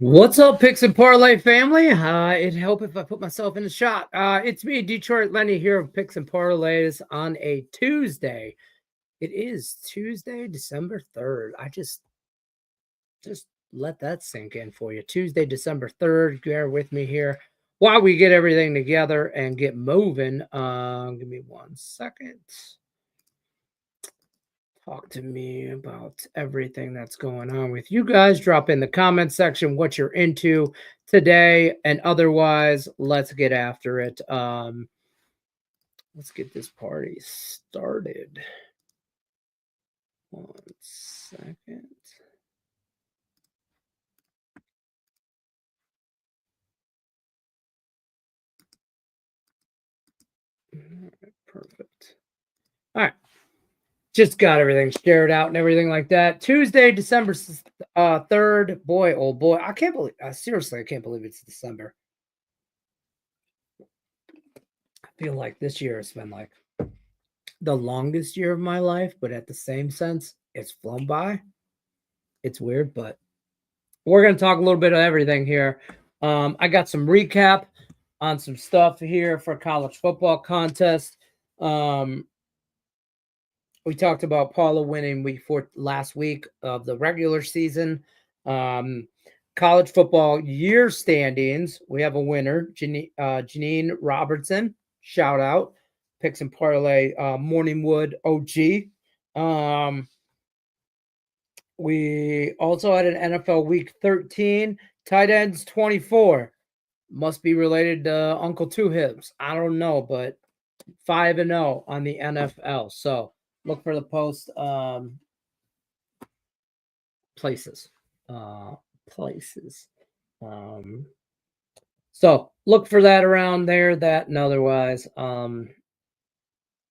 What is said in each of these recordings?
What's up, Picks and Parlay family? It'd help if I put myself in the shot. It's me, Detroit Lenny, here of Picks and Parlays on a Tuesday. It is Tuesday, December 3rd. I just let that sink in for you. Tuesday, December 3rd. Bear with me here while we get everything together and get moving. Give me 1 second. Talk to me about everything that's going on with you guys. Drop in the comment section what you're into today, and otherwise, let's get after it. Let's get this party started. 1 second. All right, perfect. All right. Just got everything shared out and everything like that. Tuesday, December 3rd. Boy, oh boy. I can't believe, seriously, I can't believe it's December. I feel like this year has been like the longest year of my life, but at the same sense, it's flown by. It's weird, but we're going to talk a little bit of everything here. I got some recap on some stuff here for college football contest. We talked about Paula winning week 4 last week of the regular season. College football year standings. We have a winner, Janine Robertson. Shout out. Picks and Parlay Morningwood OG. We also had an NFL Week 13. Tight ends 24. Must be related to Uncle Two Hips. I don't know, but 5-0 on the NFL. So look for the post places. Places. So look for that around there, that and otherwise.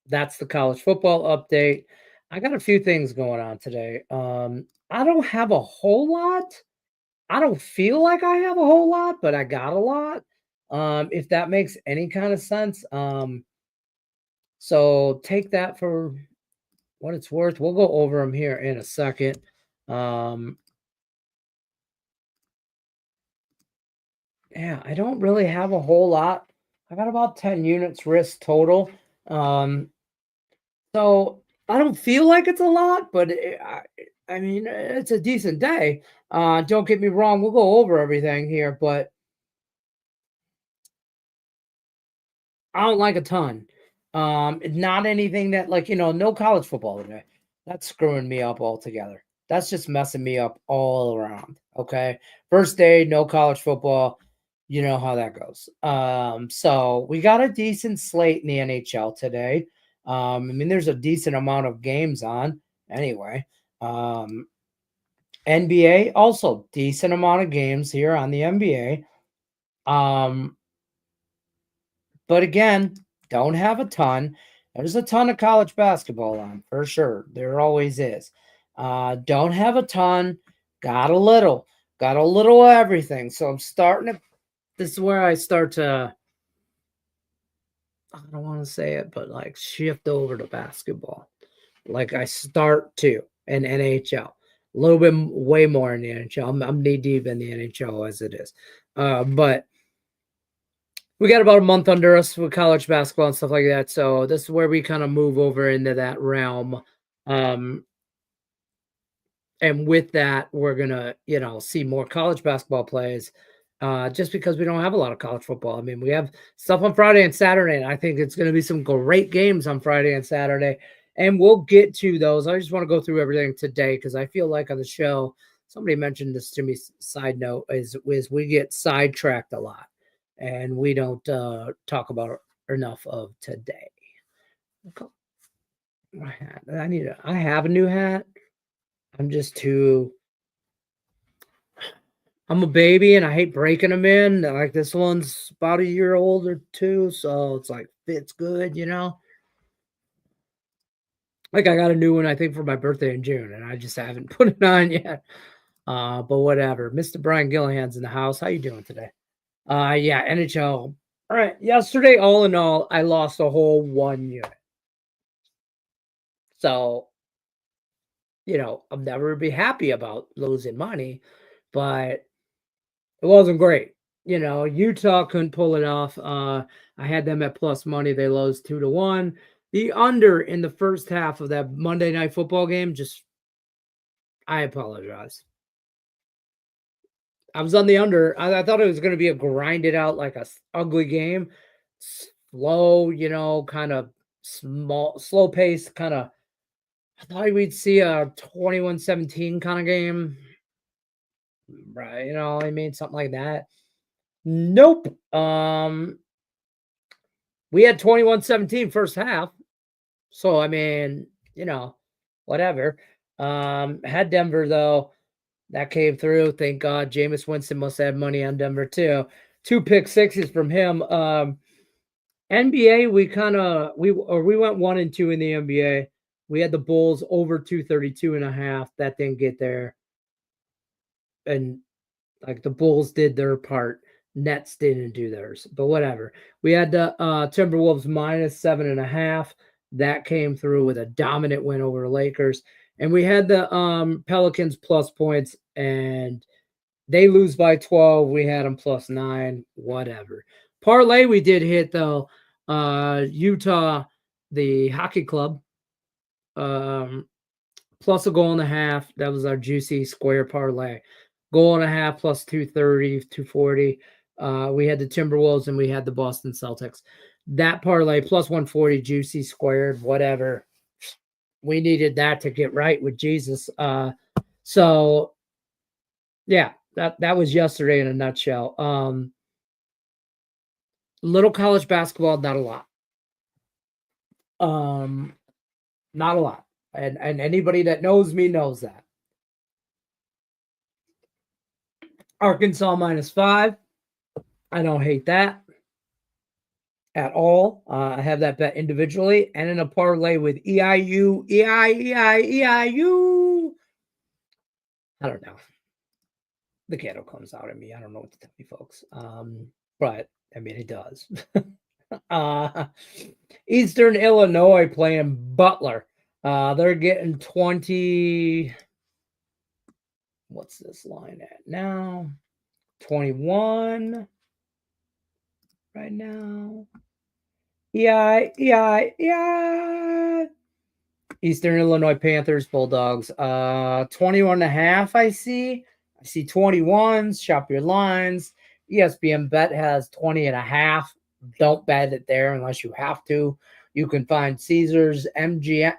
That's the college football update. I got a few things going on today. I don't have a whole lot. I don't feel like I have a whole lot, but I got a lot. If that makes any kind of sense. So take that for what it's worth. We'll go over them here in a second. Yeah, I don't really have a whole lot. I got about 10 units risk total. So I don't feel like it's a lot, but I mean, it's a decent day. Don't get me wrong. We'll go over everything here, but I don't like a ton. Not anything that no college football today. That's screwing me up altogether. That's just messing me up all around. Okay. First day, no college football. You know how that goes. So we got a decent slate in the NHL today. I mean, there's a decent amount of games on anyway. NBA also decent amount of games here on the NBA. But again, don't have a ton. There's a ton of college basketball on for sure. There always is. Don't have a ton. Got a little. Got a little of everything. So I'm starting to. This is where I start to. I don't want to say it, but like shift over to basketball. Like I start to in NHL. A little bit way more in the NHL. I'm knee deep in the NHL as it is. But we got about a month under us with college basketball and stuff like that. So this is where we kind of move over into that realm. And with that, we're gonna, see more college basketball plays. Just because we don't have a lot of college football. I mean, we have stuff on Friday and Saturday, and I think it's going to be some great games on Friday and Saturday. And we'll get to those. I just want to go through everything today because I feel like on the show, somebody mentioned this to me. Side note is we get sidetracked a lot, and we don't talk about enough of today. My hat. I have a new hat. I'm just too. I'm a baby and I hate breaking them in. Like this one's about a year old or two, so it's like fits good, Like I got a new one, I think, for my birthday in June, and I just haven't put it on yet. But whatever. Mr. Brian Gillihan's in the house. How you doing today? Yeah, NHL. All right. Yesterday, all in all, I lost a whole 1 unit. So, I'll never be happy about losing money, but It wasn't great. Utah couldn't pull it off. I had them at plus money. They lost 2-1. The under in the first half of that Monday Night Football game, I apologize. I was on the under. I thought it was going to be a grinded out, like a ugly game. Slow, kind of slow pace, kind of. I thought we'd see a 21-17 kind of game. Right, I mean, something like that. Nope. We had 21-17 first half. So I mean, whatever. Had Denver though. That came through. Thank God. Jameis Winston must have money on Denver too. 2 pick sixes from him. NBA, we went 1-2 in the NBA. We had the Bulls over 232.5. That didn't get there. And like the Bulls did their part. Nets didn't do theirs, but whatever. We had the Timberwolves minus 7.5. That came through with a dominant win over the Lakers. And we had the Pelicans plus points, and they lose by 12. We had them plus 9, whatever. Parlay we did hit, though. Utah, the hockey club, plus a goal and a half. That was our juicy square parlay. Goal and a half plus 230, 240. We had the Timberwolves and we had the Boston Celtics. That parlay plus 140, juicy squared, whatever. We needed that to get right with Jesus. So yeah, that was yesterday in a nutshell. Little college basketball, not a lot. Not a lot. And anybody that knows me knows that. Arkansas minus 5. I don't hate that at all. I have that bet individually and in a parlay with EIU. I don't know. The ghetto comes out at me. I don't know what to tell you folks. But I mean, it does. Eastern Illinois playing Butler. They're getting 20. What's this line at now? 21 right now. Yeah. Eastern Illinois Panthers, Bulldogs. 21.5, I see 21s. Shop your lines. ESPN Bet has 20.5. Don't bet it there unless you have to. You can find Caesars, MGM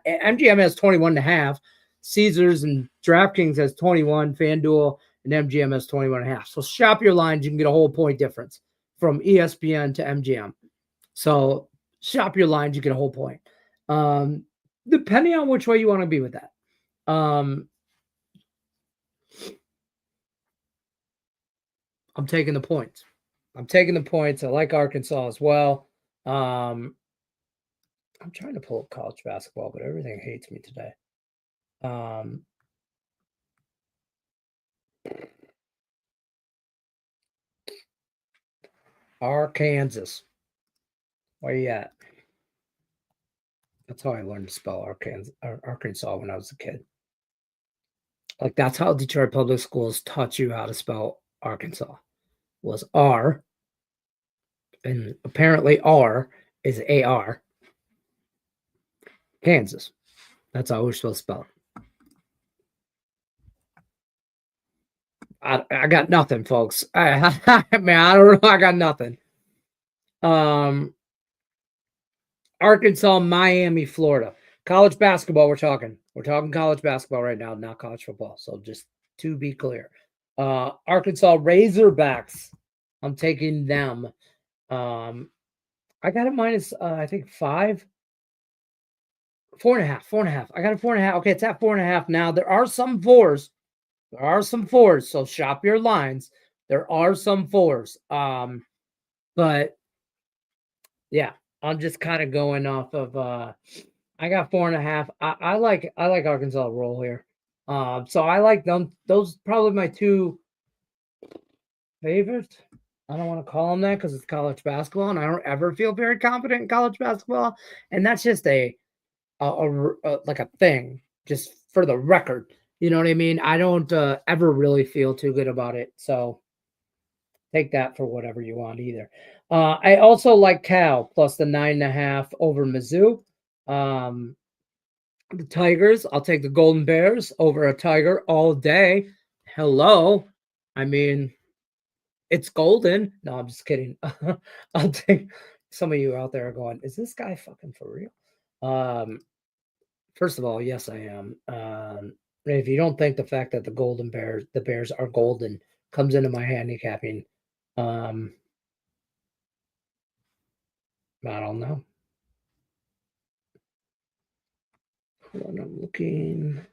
has 21.5. Caesars and DraftKings has 21. FanDuel and MGM has 21.5. So shop your lines. You can get a whole point difference from ESPN to MGM. So shop your lines. You get a whole point. Depending on which way you want to be with that. I'm taking the points. I like Arkansas as well. I'm trying to pull up college basketball, but everything hates me today. Arkansas. Where you at? That's how I learned to spell Arkansas when I was a kid. Like, that's how Detroit Public Schools taught you how to spell Arkansas. Was R, and apparently R is AR. Kansas. That's how we're supposed to spell it. I got nothing, folks. Man, I don't know. I got nothing. Arkansas, Miami, Florida. College basketball, we're talking. We're talking college basketball right now, not college football. So just to be clear. Arkansas Razorbacks. I'm taking them. I got it minus, I think 5. 4.5. I got a 4.5. Okay, it's at 4.5 now. There are some 4s. So shop your lines. There are some 4s. But yeah, I'm just kind of going off of I got 4.5. I like Arkansas roll here. So I like them. Those probably my 2 favorites. I don't want to call them that because it's college basketball, and I don't ever feel very confident in college basketball. And that's just like a thing, just for the record. You know what I mean? I don't ever really feel too good about it. So take that for whatever you want either. I also like Cal plus the 9.5 over Mizzou. The Tigers, I'll take the Golden Bears over a Tiger all day. Hello. I mean, it's golden. No, I'm just kidding. I'll take some of you out there are going, is this guy fucking for real? First of all, yes, I am. If you don't think the fact that the Bears are golden comes into my handicapping, I don't know. When I'm looking.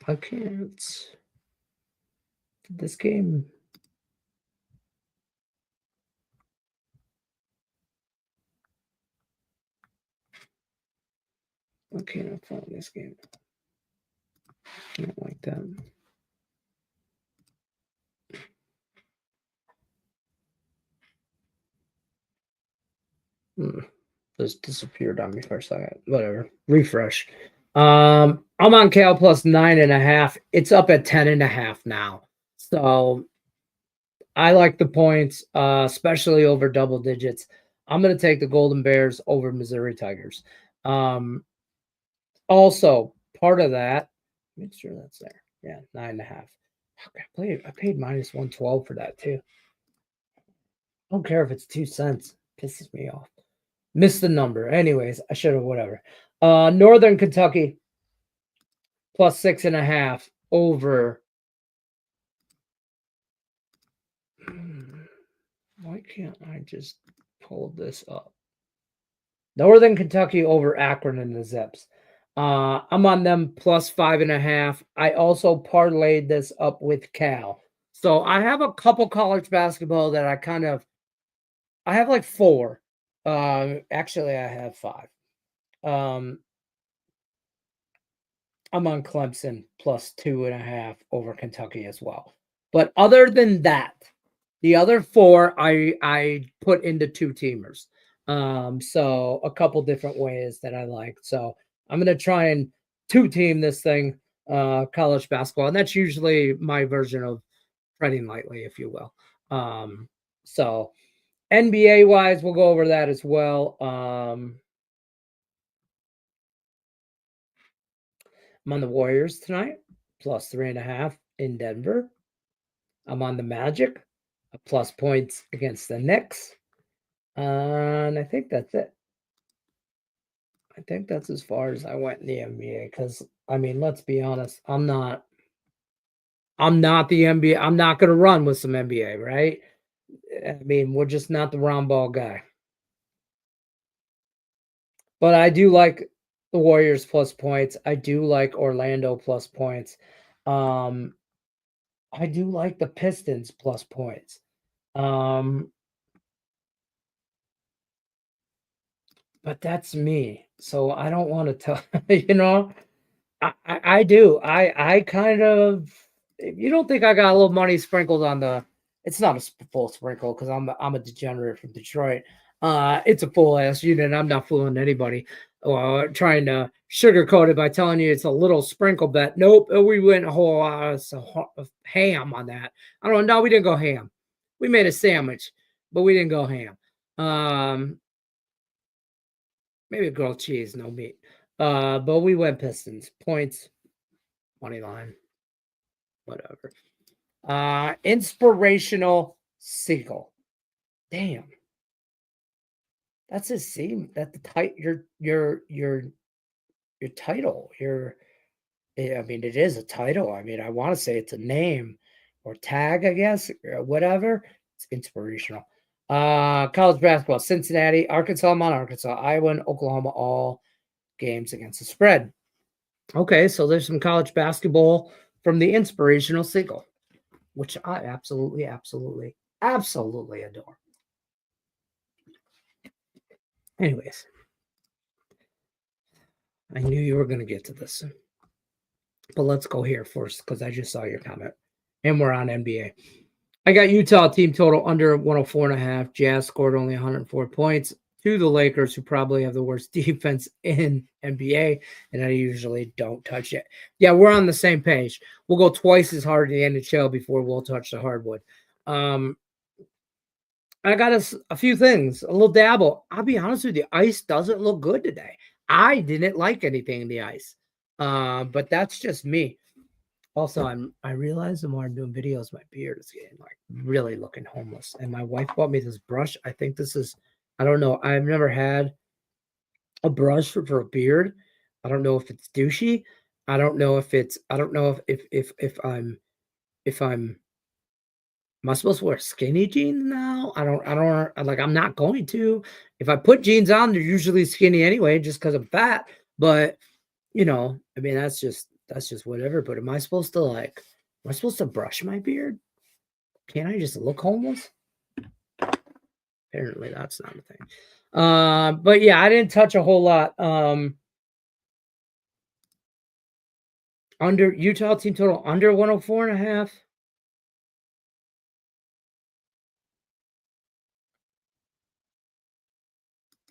I can't. This game. I can't find this game. I don't like that. Just disappeared on me for a second. Whatever. Refresh. I'm on Cal plus 9.5. It's up at 10.5 now. So I like the points, especially over double digits. I'm going to take the Golden Bears over Missouri Tigers. Also, part of that, make sure that's there. Yeah, 9.5. I paid minus 112 for that too. I don't care if it's 2 cents. Pisses me off. Missed the number. Anyways, I should have, whatever. Northern Kentucky plus 6.5 over. Why can't I just pull this up? Northern Kentucky over Akron and the Zips. I'm on them plus 5.5. I also parlayed this up with Cal. So I have a couple college basketball that I have like 4. Actually, I have 5. I'm on Clemson plus 2.5 over Kentucky as well. But other than that, the other 4 I put into 2-teamers. So a couple different ways that I like. So I'm gonna try and 2-team this thing, college basketball, and that's usually my version of treading lightly, if you will. So NBA wise, we'll go over that as well. I'm on the Warriors tonight, plus 3.5 in Denver. I'm on the Magic, a plus points against the Knicks. And I think that's it. I think that's as far as I went in the NBA because, I mean, let's be honest, I'm not the NBA. I'm not going to run with some NBA, right? I mean, we're just not the round ball guy. But I do like the Warriors plus points. I do like Orlando plus points. I do like the Pistons plus points. But that's me. So I don't want to tell, I do. I kind of, if you don't think I got a little money sprinkled on it's not a full sprinkle because I'm a degenerate from Detroit. It's a full ass unit. I'm not fooling anybody. Trying to sugarcoat it by telling you it's a little sprinkle bet. Nope, we went a whole of ham on that. I don't know. No, we didn't go ham. We made a sandwich, but we didn't go ham. Maybe grilled cheese, no meat. But we went Pistons. Points, money line, whatever. Inspirational Seagull. Damn. That's his scene. That the your title. I mean, it is a title. I mean, I want to say it's a name or tag, I guess, or whatever. It's inspirational. College basketball, Cincinnati, Arkansas, I'm on Arkansas, Iowa, and Oklahoma, all games against the spread. Okay, so there's some college basketball from the Inspirational Seagull, which I absolutely adore. Anyways, I knew you were going to get to this. But let's go here first because I just saw your comment. And we're on NBA. I got Utah team total under 104.5. Jazz scored only 104 points. to the Lakers, who probably have the worst defense in NBA, and I usually don't touch it. Yeah, we're on the same page. We'll go twice as hard in the NHL before we'll touch the hardwood. I got a few things, a little dabble. I'll be honest with you, ice doesn't look good today. I didn't like anything in the ice, but that's just me. Also, I realize the more I'm doing videos, my beard is getting like really looking homeless. And my wife bought me this brush. I think this is, I don't know. I've never had a brush for a beard. I don't know if it's douchey. I don't know if it's. I don't know if I'm. Am I supposed to wear skinny jeans now? Like. I'm not going to. If I put jeans on, they're usually skinny anyway, just because I'm fat. But I mean, that's just whatever. But am I supposed to brush my beard? Can't I just look homeless? Apparently that's not a thing. But yeah, I didn't touch a whole lot. Under Utah team total under 104.5.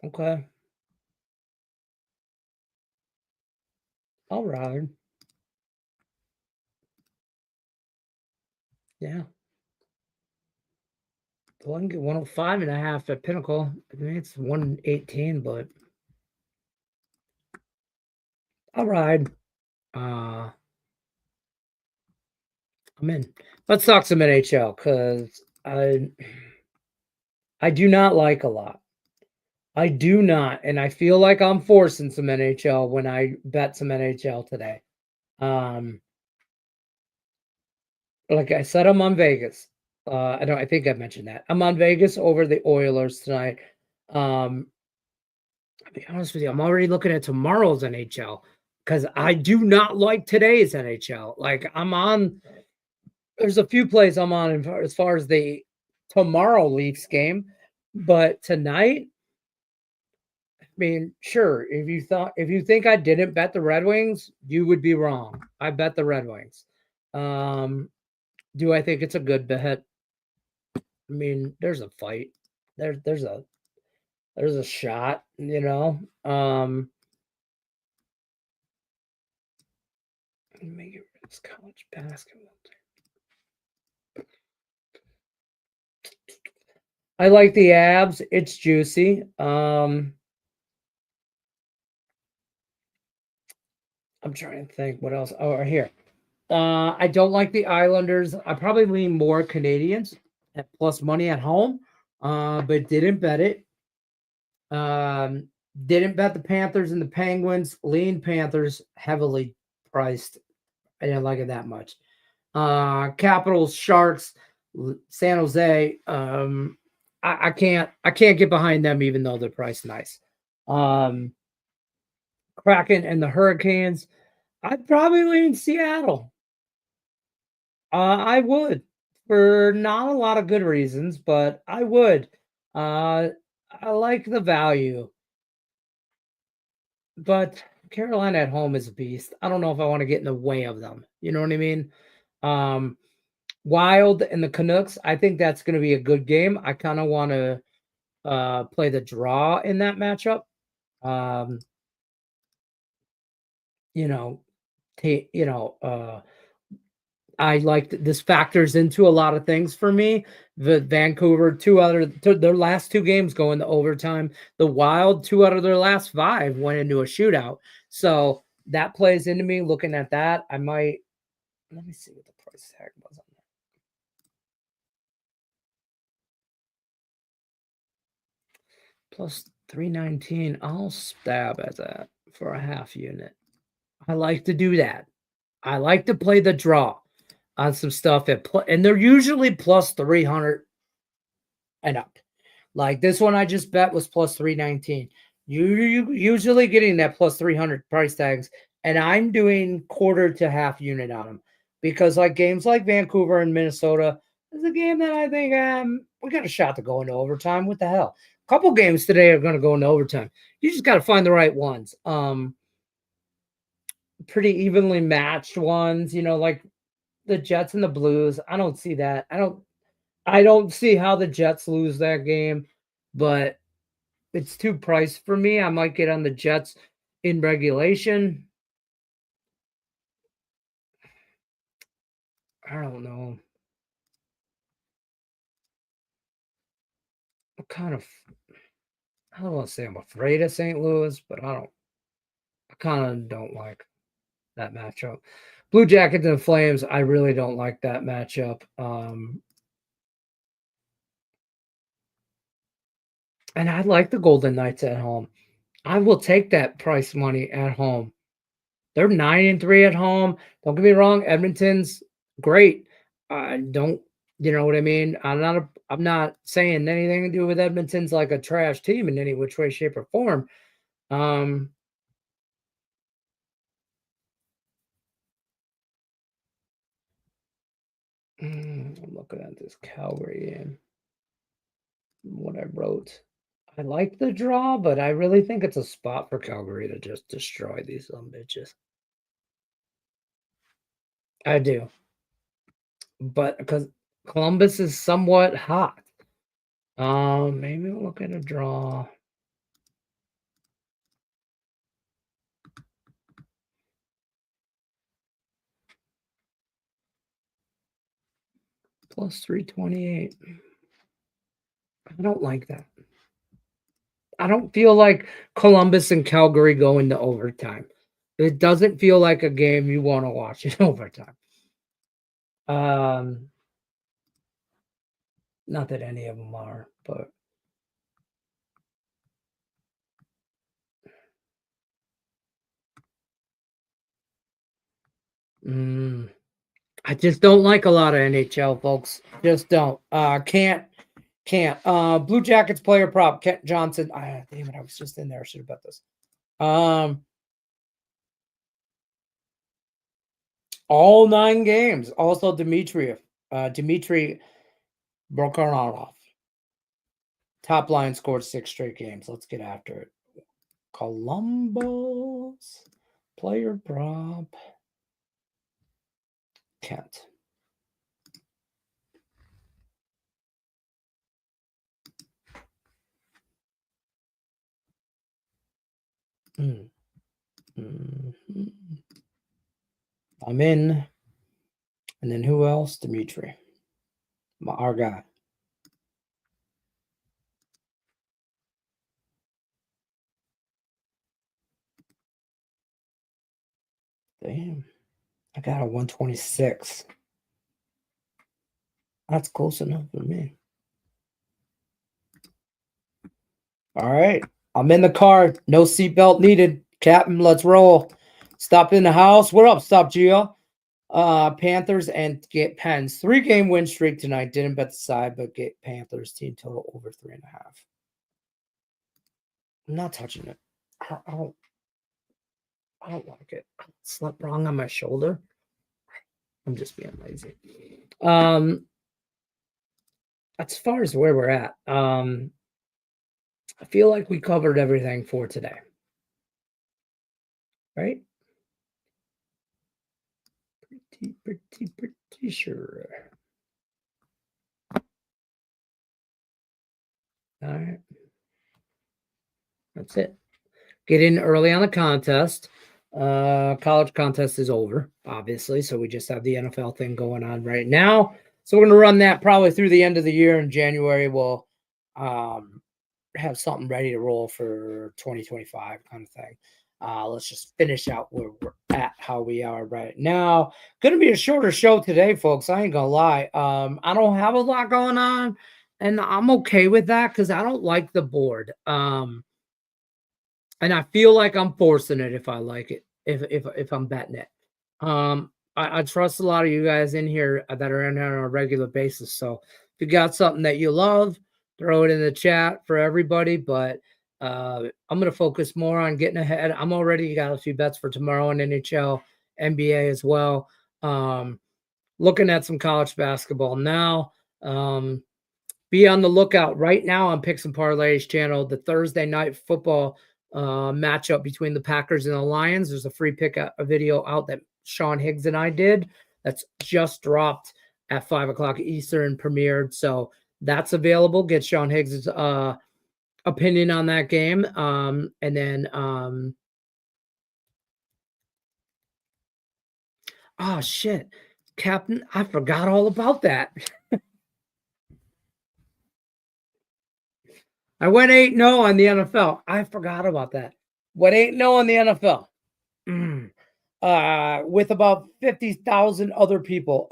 Okay. All right. Yeah. Well, I can get 105.5 at Pinnacle. I mean, it's 118, but all right. I'm in. Let's talk some NHL because I do not like a lot. I do not, and I feel like I'm forcing some NHL when I bet some NHL today. Like I said, I'm on Vegas. I think I mentioned that. I'm on Vegas over the Oilers tonight. I'll be honest with you, I'm already looking at tomorrow's NHL because I do not like today's NHL. Like there's a few plays I'm on as far as the tomorrow Leafs game, but tonight, I mean, sure, if you think I didn't bet the Red Wings, you would be wrong. I bet the Red Wings. Do I think it's a good bet? I mean, there's a fight. There's a shot, Let me get rid of this college basketball. I like the abs. It's juicy. I'm trying to think what else. Oh, right here. I don't like the Islanders. I probably lean more Canadians at plus money at home, but didn't bet it. Didn't bet the Panthers and the Penguins. Lean Panthers, heavily priced. I didn't like it that much. Capitals, Sharks, San Jose. I can't get behind them even though they're priced nice. Kraken and the Hurricanes. I'd probably lean Seattle. I would, for not a lot of good reasons, but I would. I like the value, but Carolina at home is a beast. I don't know if I want to get in the way of them. You know what I mean? Wild and the Canucks. I think that's going to be a good game. I kind of want to play the draw in that matchup. You know, I like this factors into a lot of things for me. The Vancouver, their last two games go into overtime. The Wild, 2 out of their last 5 went into a shootout. So that plays into me. Looking at that, I might. Let me see what the price tag was on that. Plus 319. I'll stab at that for a half unit. I like to do that. I like to play the draw on some stuff and they're usually plus 300 and up. Like this one I just bet was plus 319. You usually getting that plus 300 price tags, and I'm doing quarter to half unit on them because like games like Vancouver and Minnesota is a game that I think we got a shot to go into overtime. What the hell? A couple games today are going to go into overtime. You just got to find the right ones. Pretty evenly matched ones, like the Jets and the Blues. I don't see that. I don't see how the Jets lose that game, but it's too priced for me. I might get on the Jets in regulation. I don't know. I'm kind of, I don't want to say I'm afraid of St. Louis, but I kind of don't like that matchup. Blue Jackets and Flames, I really don't like that matchup. And I like the Golden Knights at home. I will take that price money at home. They're 9-3 at home. Don't get me wrong, Edmonton's great. Don't you know what I mean? I'm not saying anything to do with Edmonton's like a trash team in any which way, shape, or form. I'm looking at this Calgary game. What I wrote. I like the draw, but I really think it's a spot for Calgary to just destroy these bitches. I do. But because Columbus is somewhat hot. Maybe we'll look at a draw. Plus 328. I don't like that. I don't feel like Columbus and Calgary go into overtime. It doesn't feel like a game you want to watch in overtime. Not that any of them are, but I just don't like a lot of NHL, folks. Just don't. Can't. Blue Jackets player prop, Kent Johnson. Damn it, I was just in there. I should have bet this. All 9 games. Also, Dimitri Brokarnov. Top line scored 6 straight games. Let's get after it. Columbus player prop. Kent. I'm in. And then who else? Dimitri. Our guy. Damn. I got a 126. That's close enough for me. All right. I'm in the car. No seatbelt needed. Captain, let's roll. Stop in the house. What up? Stop, Gio. Panthers and get Pens. 3-game win streak tonight. Didn't bet the side, but get Panthers team total over 3.5. I'm not touching it. I don't like it. I slept wrong on my shoulder. I'm just being lazy. As far as where we're at, I feel like we covered everything for today. Right? Pretty sure. All right. That's it. Get in early on the contest. College contest is over, obviously. So we just have the NFL thing going on right now. So we're going to run that probably through the end of the year. In January, we'll have something ready to roll for 2025 kind of thing. Let's just finish out where we're at, how we are right now. Going to be a shorter show today, folks. I ain't going to lie. I don't have a lot going on, and I'm okay with that because I don't like the board. And I feel like I'm forcing it if I like it, if I'm betting it. I trust a lot of you guys in here that are in here on a regular basis. So if you got something that you love, throw it in the chat for everybody. But I'm going to focus more on getting ahead. I'm already got a few bets for tomorrow in NHL, NBA as well. Looking at some college basketball now. Be on the lookout right now on Picks and Parlays channel. The Thursday night football matchup between the Packers and the Lions. There's a free pick a video out that Sean Higgs and I did. That's just dropped at 5 o'clock Eastern, premiered. So that's available. Get Sean Higgs' opinion on that game. And then oh shit, Captain, I forgot all about that. I went 8-0 on the NFL. I forgot about that. Went 8-0 on the NFL. Mm. With about 50,000 other people.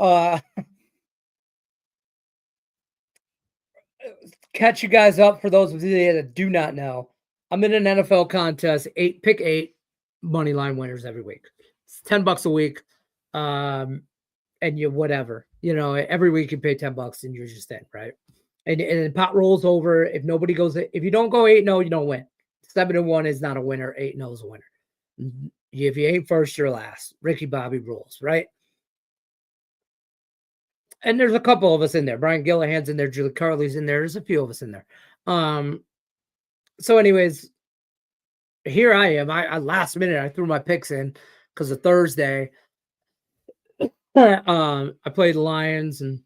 Catch you guys up for those of you that do not know. I'm in an NFL contest, pick eight money line winners every week. It's $10 a week. And you whatever, every week you pay $10 and you're just in, right? And the pot rolls over. If nobody goes, if you don't go 8-0, you don't win. 7-1 is not a winner. 8-0 is a winner. If you ain't first, you're last. Ricky Bobby rules, right? And there's a couple of us in there. Brian Gillahan's in there. Julie Carley's in there. There's a few of us in there. So anyways, here I am. I last minute I threw my picks in because of Thursday. I played the Lions and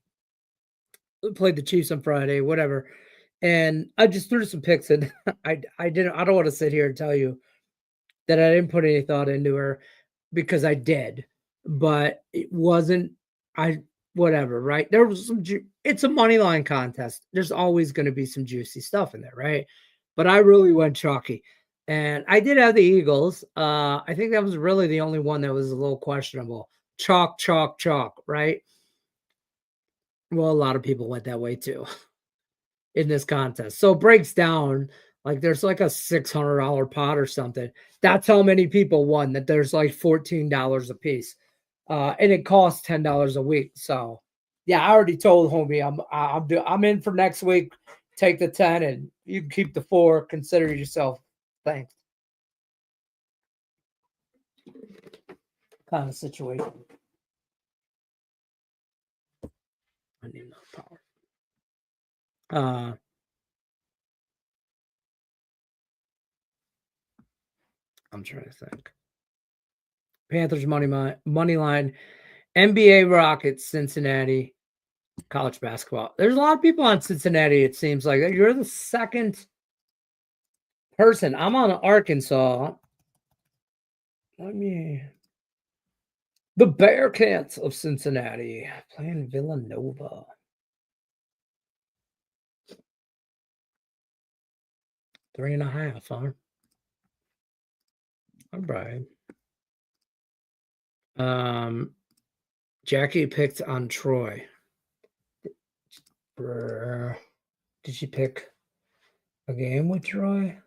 played the Chiefs on Friday, whatever. And I just threw some picks in. I don't want to sit here and tell you that I didn't put any thought into her because I did, but it wasn't whatever, right? There was it's a money line contest. There's always going to be some juicy stuff in there, right? But I really went chalky. And I did have the Eagles. I think that was really the only one that was a little questionable. Chalk, chalk, chalk, right? Well, a lot of people went that way too in this contest. So it breaks down like there's like a $600 pot or something. That's how many people won, that there's like $14 a piece. And it costs $10 a week. So yeah, I already told homie I'm in for next week. Take the 10 and you can keep the 4. Consider yourself thanked. Kind of situation. I need enough power. I'm trying to think. Panthers money line, NBA Rockets, Cincinnati, college basketball. There's a lot of people on Cincinnati. It seems like you're the second person. I'm on Arkansas. The Bearcats of Cincinnati playing Villanova. 3.5, huh? All right. Jackie picked on Troy. Did she pick a game with Troy?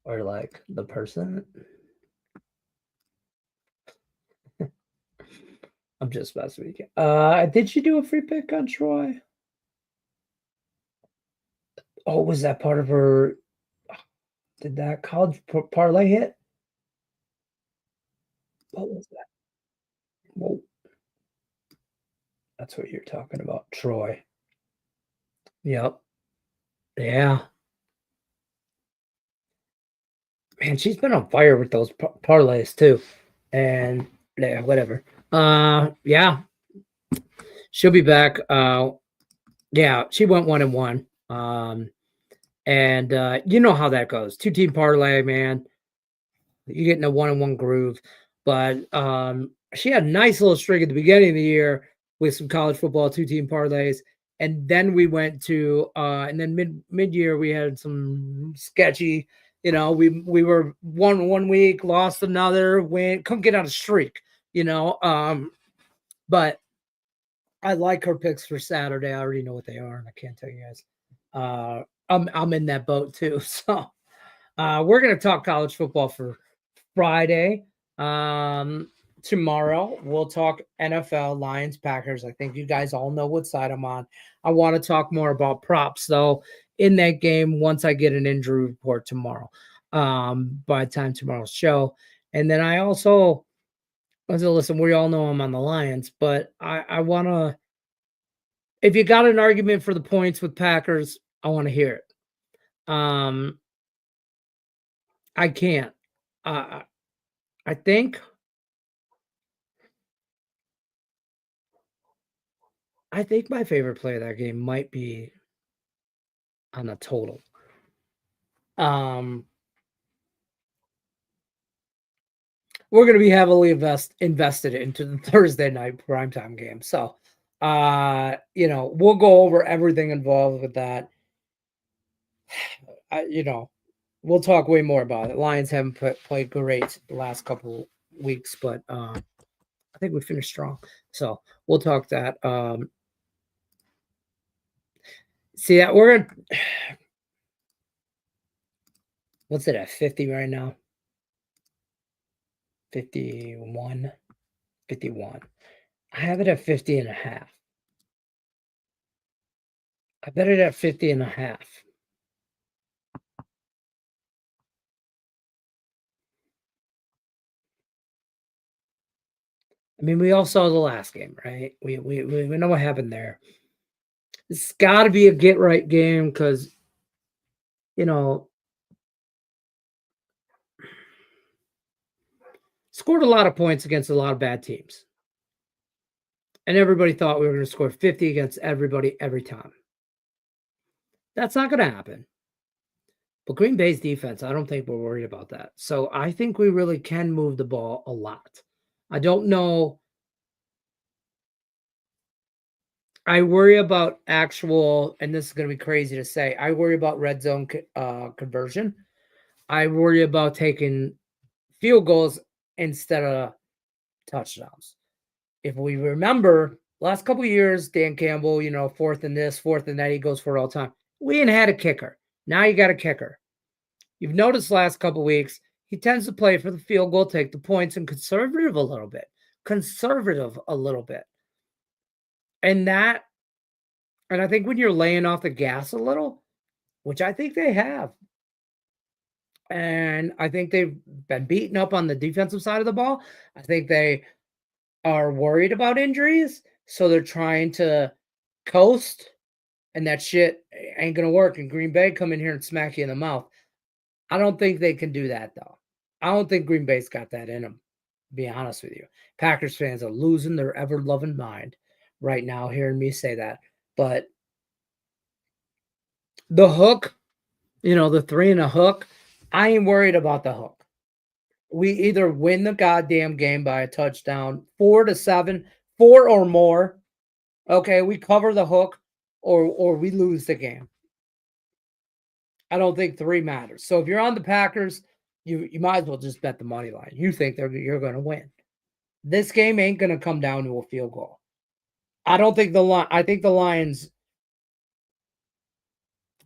Or like the person? I'm just messing with you. Did she do a free pick on Troy? Oh, was that part of her? Did that college parlay hit? What was that? Whoa. That's what you're talking about, Troy. Yep. Yeah. Man, she's been on fire with those parlays too. And yeah, whatever. Yeah. She'll be back. Yeah, she went 1-1. And you know how that goes. 2-team parlay, man. You get in a 1-1 groove. But she had a nice little streak at the beginning of the year with some college football 2-team parlays. And then we went to and then mid-year we had some sketchy, we were won one week, lost another, couldn't get out a streak, but I like her picks for Saturday. I already know what they are, and I can't tell you guys. I'm in that boat too. So we're gonna talk college football for Friday. Tomorrow we'll talk NFL, Lions, Packers. I think you guys all know what side I'm on. I want to talk more about props though in that game once I get an injury report tomorrow. By the time tomorrow's show. And then I also listen, we all know I'm on the Lions, but I want to, if you got an argument for the points with Packers, I want to hear it. I can't. I think my favorite play of that game might be on the total. Um, we're going to be heavily invested into the Thursday night primetime game. So, we'll go over everything involved with that. We'll talk way more about it. Lions haven't played great the last couple weeks, but I think we finished strong. So we'll talk that. See that we're gonna what's it at 50 right now? 51. 51. I have it at 50 and a half. I bet it at 50 and a half. I mean, we all saw the last game, right? We know what happened there. It's got to be a get right game because you know scored a lot of points against a lot of bad teams, and everybody thought we were going to score 50 against everybody every time. That's not going to happen. But Green Bay's defense, I don't think we're worried about that. So I think we really can move the ball a lot. I don't know. I worry about actual, and this is going to be crazy to say, I worry about red zone conversion. I worry about taking field goals instead of touchdowns. If we remember, last couple of years, Dan Campbell, fourth and this, fourth and that, he goes for it all the time. We ain't had a kicker. Now you got a kicker. You've noticed last couple of weeks, he tends to play for the field goal, take the points, and conservative a little bit. And I think when you're laying off the gas a little, which I think they have, and I think they've been beaten up on the defensive side of the ball. I think they are worried about injuries, so they're trying to coast, and that shit ain't going to work. And Green Bay come in here and smack you in the mouth. I don't think they can do that, though. I don't think Green Bay's got that in them, to be honest with you. Packers fans are losing their ever-loving mind right now hearing me say that. But the hook, the 3 and a hook, I ain't worried about the hook. We either win the goddamn game by a touchdown, 4-7, 4 or more. Okay, we cover the hook, or we lose the game. I don't think 3 matters. So if you're on the Packers, you might as well just bet the money line. You think you're going to win. This game ain't going to come down to a field goal. I think the Lions,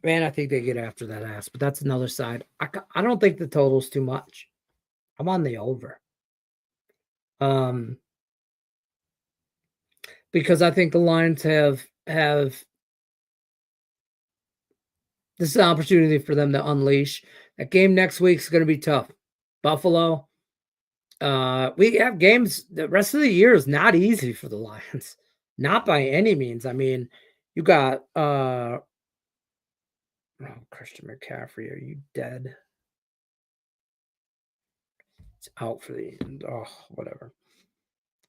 man, I think they get after that ass, but that's another side. I don't think the total's too much. I'm on the over. Because I think the Lions have this is an opportunity for them to unleash. That game next week is going to be tough. Buffalo. We have games. The rest of the year is not easy for the Lions. Not by any means. I mean, you got Christian McCaffrey. Are you dead? It's out for the whatever.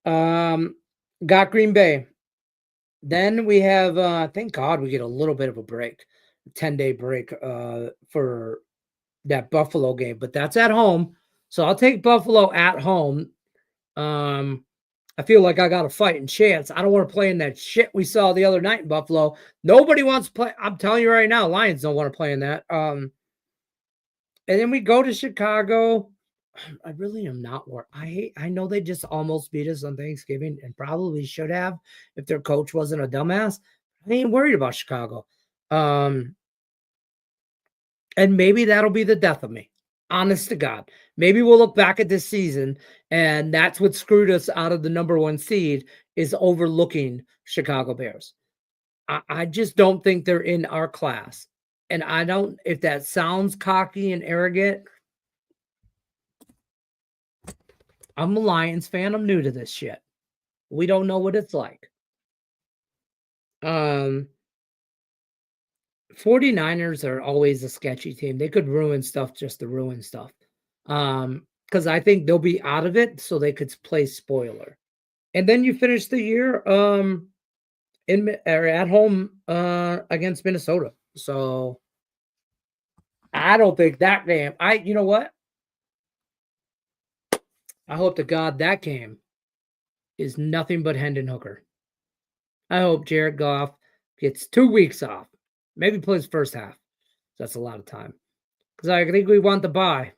Got Green Bay. Then we have thank God we get a little bit of a break. 10-day break for that Buffalo game, but that's at home. So I'll take Buffalo at home. I feel like I got a fighting chance. I don't want to play in that shit we saw the other night in Buffalo. Nobody wants to play. I'm telling you right now, Lions don't want to play in that. And then we go to Chicago. I really am not worried. I know they just almost beat us on Thanksgiving and probably should have if their coach wasn't a dumbass. I ain't worried about Chicago. And maybe that'll be the death of me. Honest to God. Maybe we'll look back at this season, and that's what screwed us out of the number 1 seed is overlooking Chicago Bears. I just don't think they're in our class. And I don't, if that sounds cocky and arrogant, I'm a Lions fan. I'm new to this shit. We don't know what it's like. 49ers are always a sketchy team. They could ruin stuff just to ruin stuff. Because I think they'll be out of it so they could play spoiler. And then you finish the year at home against Minnesota. So I don't think that game. You know what? I hope to God that game is nothing but Hendon Hooker. I hope Jared Goff gets 2 weeks off. Maybe plays first half. That's a lot of time. Because I think we want the bye.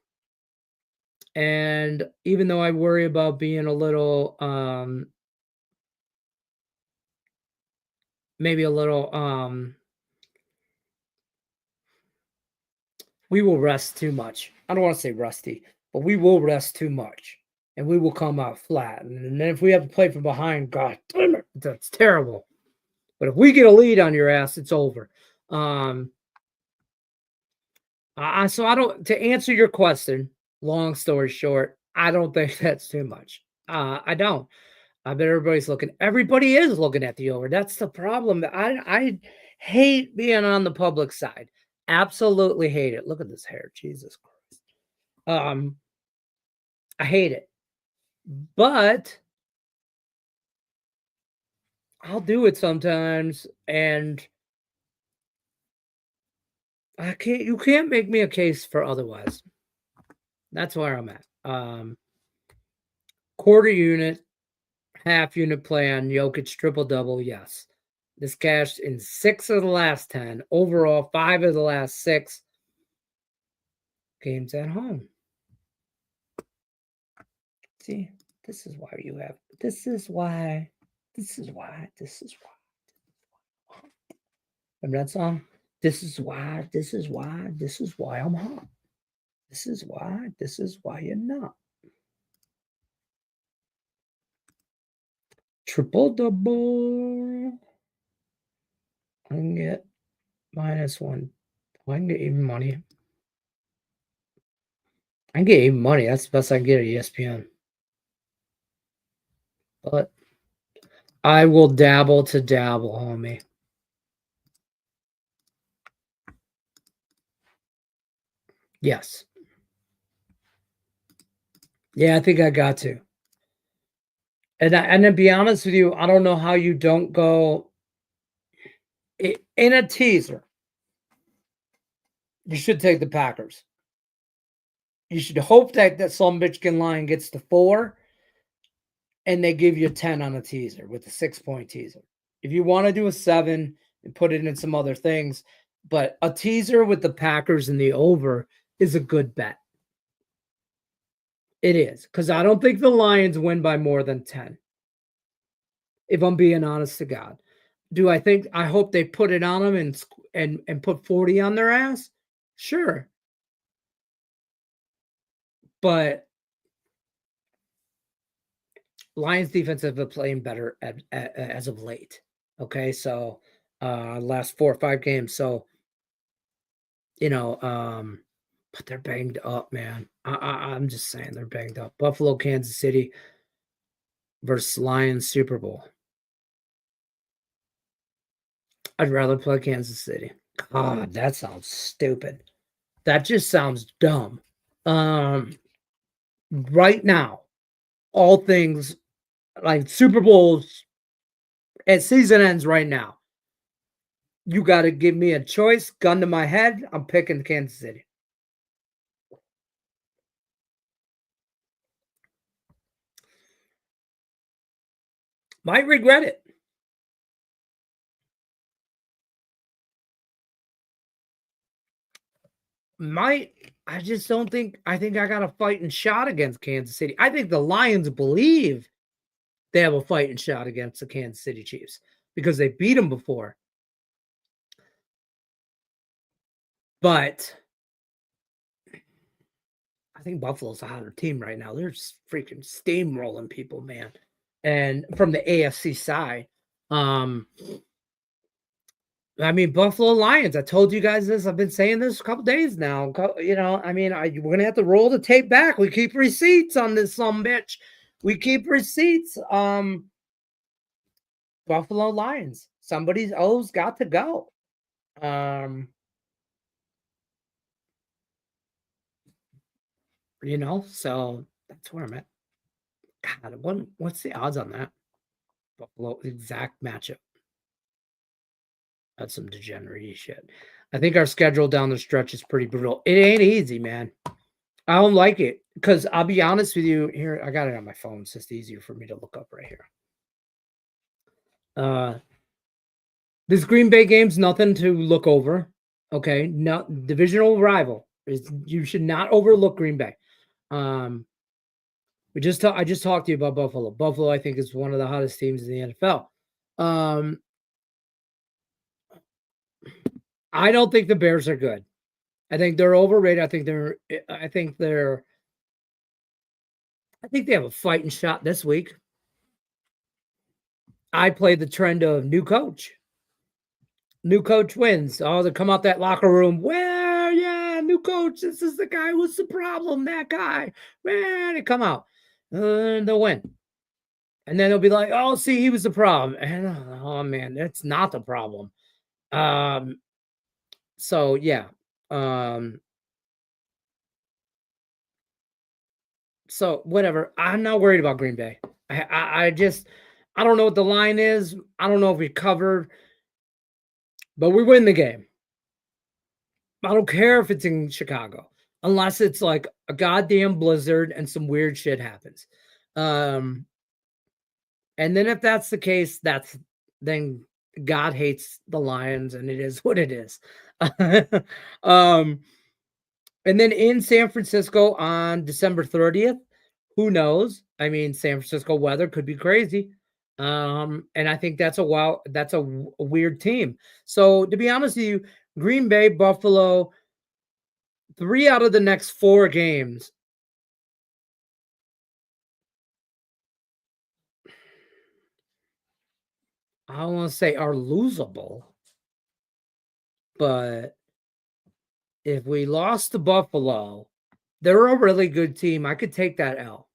And even though I worry about being a little, maybe a little, we will rest too much. I don't want to say rusty, but we will rest too much. And we will come out flat. And then if we have to play from behind, God damn it, that's terrible. But if we get a lead on your ass, it's over. So I don't, to answer your question, long story short, I don't think that's too much. I don't. I bet everybody is looking at the over. That's the problem. I hate being on the public side. Absolutely hate it. Look at this hair. Jesus Christ. I hate it. But I'll do it sometimes, and you can't make me a case for otherwise. That's where I'm at. Quarter unit, half unit plan, Jokic triple double, yes. This cashed in 6 of the last 10. Overall, 5 of the last 6 games at home. See, this is why. Remember that song? This is why I'm hot. This is why you're not. Triple double. I can get -1. I can get even money. I can get even money. That's the best I can get at ESPN. But I will dabble, homie. Yes. Yeah, I think I got to. And to be honest with you, I don't know how you don't go in a teaser. You should take the Packers. You should hope that some bitch line gets to 4 and they give you 10 on a teaser with a 6-point teaser. If you want to do a 7 and put it in some other things, but a teaser with the Packers and the over is a good bet. It is, because I don't think the Lions win by more than 10. If I'm being honest to God. I hope they put it on them and put 40 on their ass? Sure. But Lions defense have been playing better as of late. Okay, so last 4 or 5 games. So, but they're banged up, man. I'm just saying they're banged up. Buffalo, Kansas City versus Lions Super Bowl. I'd rather play Kansas City. God, that sounds stupid. That just sounds dumb. Right now, all things like Super Bowls and season ends right now. You got to give me a choice, gun to my head. I'm picking Kansas City. Might regret it. I just don't think. I think I got a fighting shot against Kansas City. I think the Lions believe they have a fighting shot against the Kansas City Chiefs because they beat them before. But I think Buffalo's a hotter team right now. They're just freaking steamrolling people, man. And from the AFC side, I mean, Buffalo Lions. I told you guys this. I've been saying this a couple days now. We're gonna have to roll the tape back. We keep receipts on this bitch. We keep receipts. Buffalo Lions. Somebody's O's got to go. So that's where I'm at. God, what's the odds on that? Buffalo exact matchup. That's some degenerate shit. I think our schedule down the stretch is pretty brutal. It ain't easy, man. I don't like it because I'll be honest with you. Here, I got it on my phone. It's just easier for me to look up right here. This Green Bay game's nothing to look over. Okay, no divisional rival. You should not overlook Green Bay. I just talked to you about Buffalo. Buffalo, I think, is one of the hottest teams in the NFL. I don't think the Bears are good. I think they're overrated. I think they have a fighting shot this week. I play the trend of new coach. New coach wins. Oh, they come out that locker room. Well, yeah, new coach. This is the guy who's the problem. That guy. Well, they come out. And they'll win. And then they'll be like, oh, see, he was the problem. And oh man, that's not the problem. So yeah. So whatever. I'm not worried about Green Bay. I don't know what the line is. I don't know if we covered, but we win the game. I don't care if it's in Chicago, unless it's like a goddamn blizzard and some weird shit happens. And then if that's the case, then God hates the Lions, and it is what it is. And then in San Francisco on December 30th, who knows? I mean, San Francisco weather could be crazy. And I think that's a weird team. So to be honest with you, Green Bay, Buffalo, 3 out of the next 4 games. I don't want to say are losable, but if we lost to Buffalo, they're a really good team. I could take that L.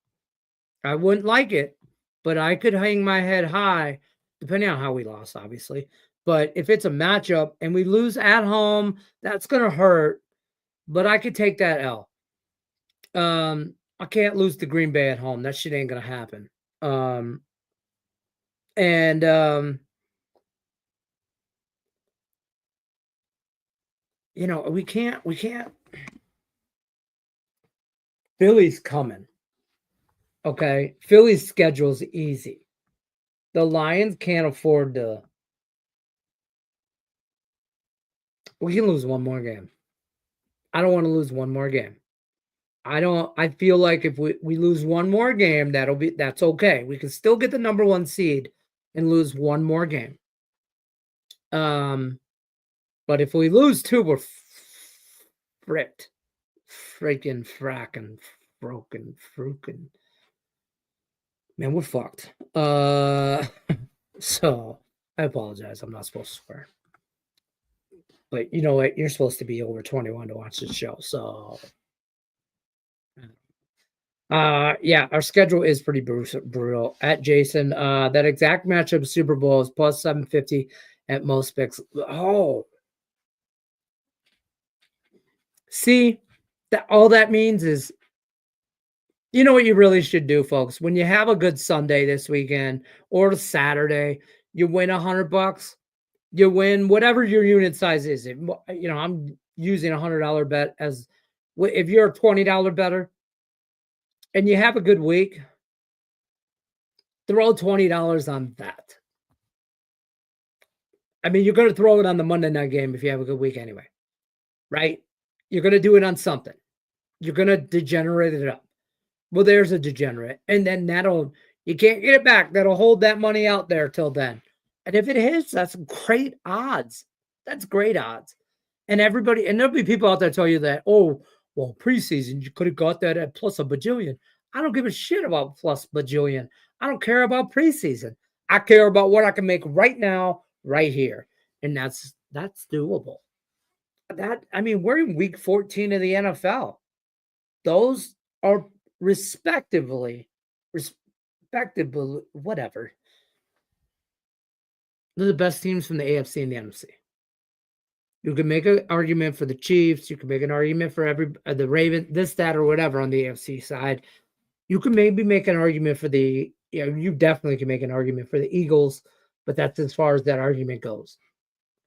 I wouldn't like it, but I could hang my head high, depending on how we lost, obviously. But if it's a matchup and we lose at home, that's going to hurt, but I could take that L. I can't lose to Green Bay at home. That shit ain't going to happen. We can't. Philly's coming. Okay. Philly's schedule's easy. The Lions can't afford to. We can lose one more game. I don't want to lose one more game. I feel like if we lose one more game, that's okay. We can still get the number 1 seed and lose one more game. But if we lose 2, we're fricked. Freaking fracking broken frukin'. Man, we're fucked. So I apologize. I'm not supposed to swear. But you know what? You're supposed to be over 21 to watch this show. So yeah, our schedule is pretty brutal. At Jason, that exact matchup of Super Bowl is plus 750 at most picks. Oh. See, that all that means is, you know what you really should do, folks? When you have a good Sunday this weekend or Saturday, you win $100. You win whatever your unit size is. I'm using $100 bet as if you're a $20 better and you have a good week, throw $20 on that. I mean, you're going to throw it on the Monday night game if you have a good week anyway, right? You're going to do it on something. You're going to degenerate it up. Well, there's a degenerate. And then you can't get it back. That'll hold that money out there till then. And if it hits, that's great odds. That's great odds. And there'll be people out there tell you that, oh, well, preseason, you could have got that at plus a bajillion. I don't give a shit about plus bajillion. I don't care about preseason. I care about what I can make right now, right here. And that's doable. We're in week 14 of the NFL. Those are respectively, whatever. They're the best teams from the AFC and the NFC. You can make an argument for the Chiefs. You can make an argument for the Ravens, this, that, or whatever on the AFC side. You can maybe make an argument for you definitely can make an argument for the Eagles, but that's as far as that argument goes.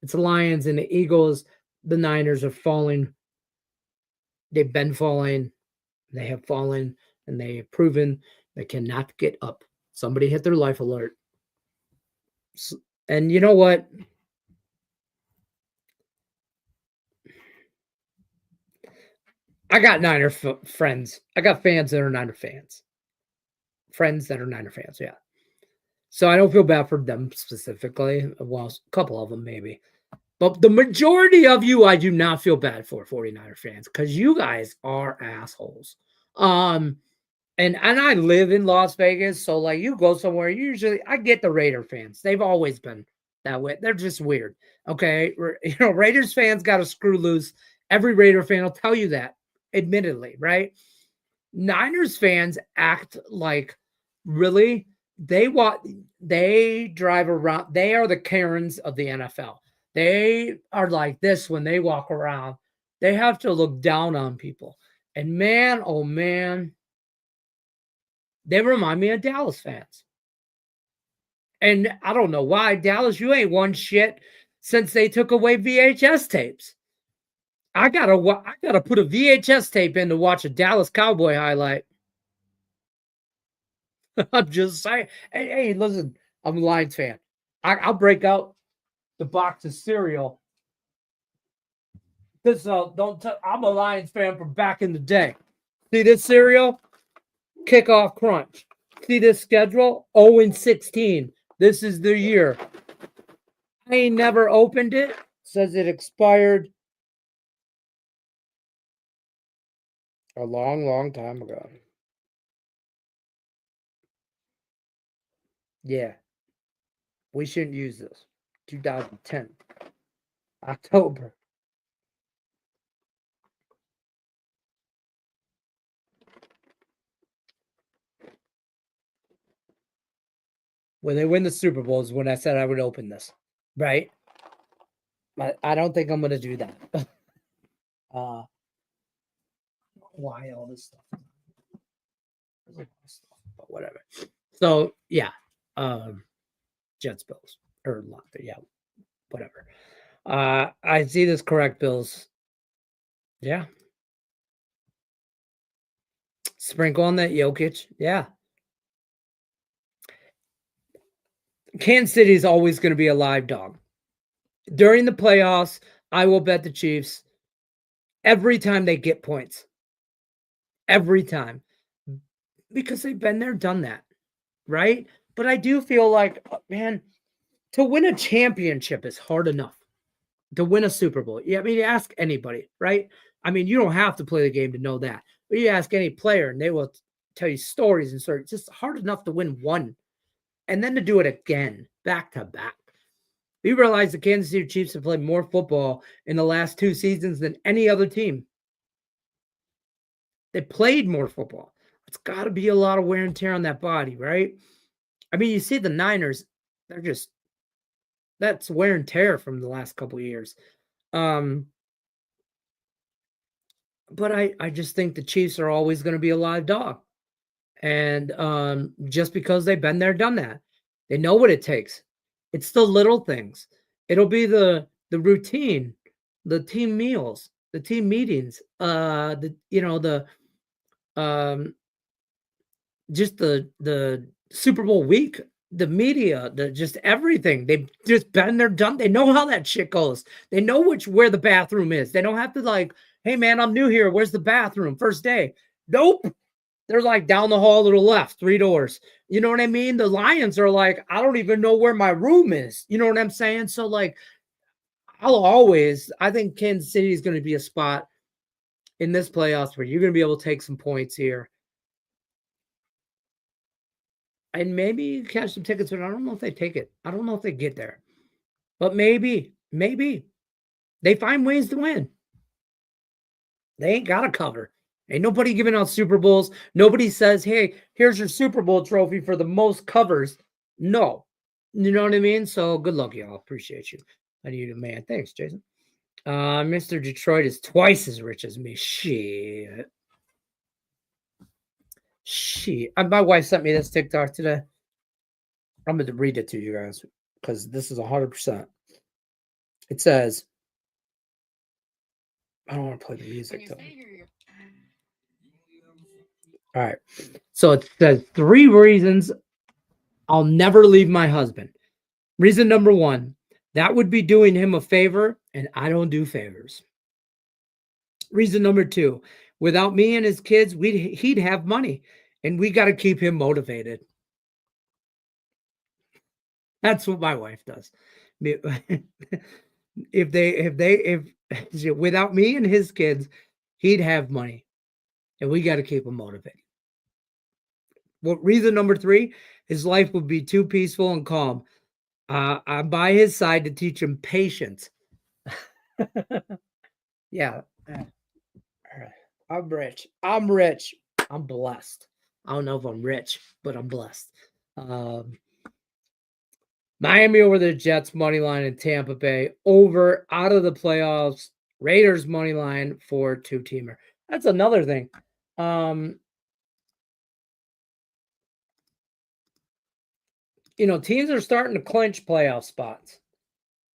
It's the Lions and the Eagles. the Niners are falling. They've been falling. They have fallen, and they have proven they cannot get up. Somebody hit their life alert. And you know what? I got Niner friends. I got fans that are Niner fans. Friends that are Niner fans, yeah. So I don't feel bad for them specifically. Well, a couple of them maybe. But the majority of you, I do not feel bad for 49er fans because you guys are assholes. And I live in Las Vegas, so like you go somewhere, usually I get the Raider fans. They've always been that way. They're just weird. Okay. Raiders fans got to screw loose. Every Raider fan will tell you that, admittedly, right? Niners fans act like really they drive around. They are the Karens of the NFL. They are like this when they walk around. They have to look down on people. And man, oh man, they remind me of Dallas fans. And I don't know why. Dallas, you ain't won shit since they took away VHS tapes. I gotta put a VHS tape in to watch a Dallas Cowboy highlight. I'm just saying. Hey, listen, I'm a Lions fan. I'll break out the box of cereal. I'm a Lions fan from back in the day. See this cereal? Kickoff Crunch. See this schedule? 0-16. This is the year. I ain't never opened it. Says it expired a long, long time ago. Yeah. We shouldn't use this. 2010. October. When they win the Super Bowl is when I said I would open this. Right? I don't think I'm going to do that. Why all this stuff? But whatever. So, yeah. Jets, Bills. Or, yeah. Whatever. I see this correct, Bills. Yeah. Sprinkle on that Jokic. Yeah. Kansas City is always going to be a live dog. During the playoffs, I will bet the Chiefs every time they get points. Every time. Because they've been there, done that. Right? But I do feel like, man, to win a championship is hard enough. To win a Super Bowl. Yeah, I mean, you ask anybody, right? I mean, you don't have to play the game to know that. But you ask any player and they will tell you stories and stories. It's just hard enough to win one. And then to do it again, back to back. We realize the Kansas City Chiefs have played more football in the last 2 seasons than any other team. They played more football. It's got to be a lot of wear and tear on that body, right? I mean, you see the Niners, that's wear and tear from the last couple of years. But I just think the Chiefs are always going to be a live dog. And just because they've been there, done that. They know what it takes. It's the little things. It'll be the routine, the team meals, the team meetings, just the Super Bowl week, the media, just everything. They've just been there, done. They know how that shit goes. They know where the bathroom is. They don't have to like, hey man, I'm new here. Where's the bathroom? First day. Nope. They're like down the hall to the left, 3 doors. You know what I mean? The Lions are like, I don't even know where my room is. You know what I'm saying? So like, I think Kansas City is going to be a spot in this playoffs where you're going to be able to take some points here. And maybe catch some tickets, but I don't know if they take it. I don't know if they get there. But maybe they find ways to win. They ain't got to cover. Ain't nobody giving out Super Bowls. Nobody says, hey, here's your Super Bowl trophy for the most covers. No. You know what I mean? So good luck, y'all. Appreciate you. I need a man. Thanks, Jason. Mr. Detroit is twice as rich as me. Shit. My wife sent me this TikTok today. I'm going to read it to you guys because this is 100%. It says, I don't want to play the music though. All right. So it says 3 reasons I'll never leave my husband. Reason number 1, that would be doing him a favor, and I don't do favors. Reason number 2, without me and his kids, he'd have money, and we got to keep him motivated. That's what my wife does. If without me and his kids, he'd have money, and we got to keep him motivated. Well, reason number 3, his life would be too peaceful and calm. I'm by his side to teach him patience. Yeah. All right. I'm rich. I'm blessed. I don't know if I'm rich, but I'm blessed. Miami over the Jets money line in Tampa Bay over out of the playoffs. Raiders money line for 2-teamer. That's another thing. Teams are starting to clinch playoff spots,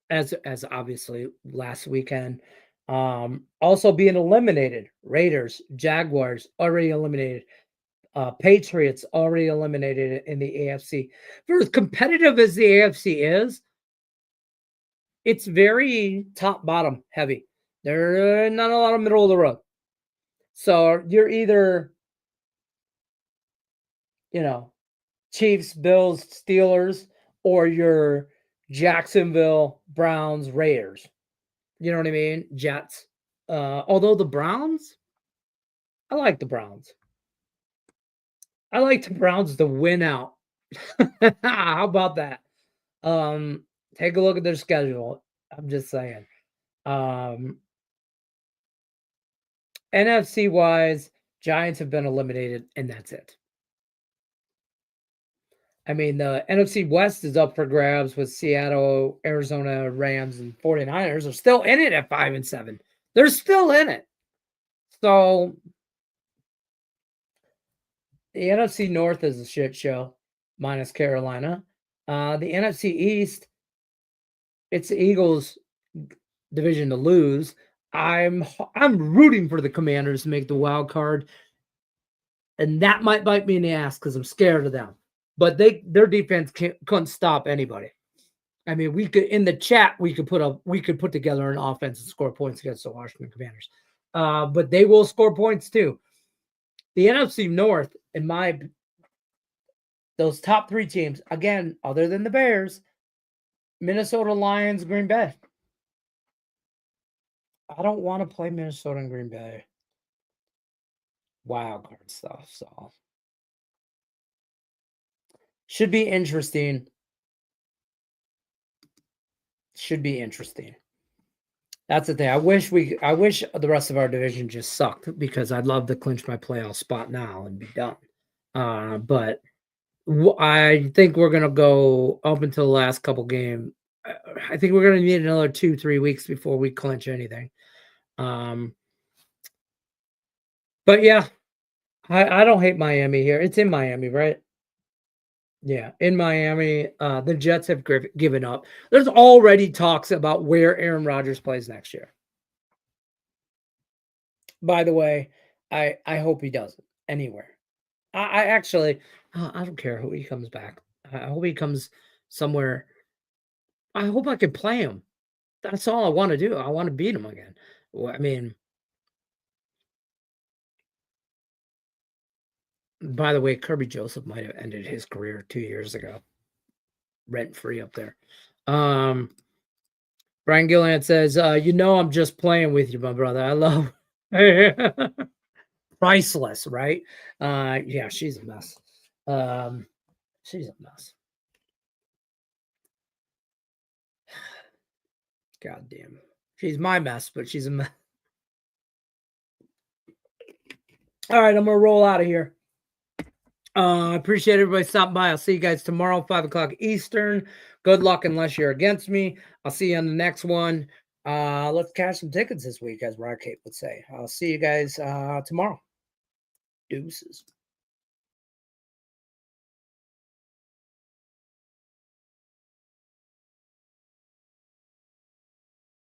as obviously last weekend. Also being eliminated. Raiders, Jaguars already eliminated. Patriots already eliminated in the AFC. For as competitive as the AFC is, it's very top-bottom heavy. There are not a lot of middle of the road. So you're either, Chiefs, Bills, Steelers, or you're Jacksonville, Browns, Raiders. You know what I mean? Jets. Although the Browns, I like the Browns. I like the Browns to win out. How about that? Take a look at their schedule. I'm just saying. NFC wise, Giants have been eliminated, and that's it. I mean, the NFC West is up for grabs with Seattle, Arizona, Rams, and 49ers are still in it at 5-7. They're still in it. So the NFC North is a shit show, minus Carolina. The NFC East, it's the Eagles' division to lose. I'm rooting for the Commanders to make the wild card, and that might bite me in the ass because I'm scared of them. But their defense couldn't stop anybody. I mean, we could in the chat we could put together an offense and score points against the Washington Commanders, but they will score points too. The NFC North, those top 3 teams again, other than the Bears, Minnesota, Lions, Green Bay. I don't want to play Minnesota and Green Bay. Wild card stuff, so should be interesting. That's the thing. I wish the rest of our division just sucked because I'd love to clinch my playoff spot now and be done. But I think we're gonna go up until the last couple games. I think we're gonna need another 2-3 weeks before we clinch anything. But yeah, I don't hate Miami here. It's in Miami, right? Yeah, in Miami, the Jets have given up. There's already talks about where Aaron Rodgers plays next year. By the way, I hope he doesn't anywhere. I actually, I don't care who he comes back. I hope he comes somewhere. I hope I can play him. That's all I want to do. I want to beat him again. Well, I mean, by the way, Kirby Joseph might have ended his career 2 years ago. Rent free up there. Brian Gillian says, I'm just playing with you, my brother. I love priceless, right? Yeah, she's a mess. She's a mess. God damn. She's my mess, but she's a mess. All right, I'm going to roll out of here. I appreciate everybody stopping by. I'll see you guys tomorrow, 5 o'clock Eastern. Good luck unless you're against me. I'll see you on the next one. Let's cash some tickets this week, as Rock Cape would say. I'll see you guys tomorrow. Deuces.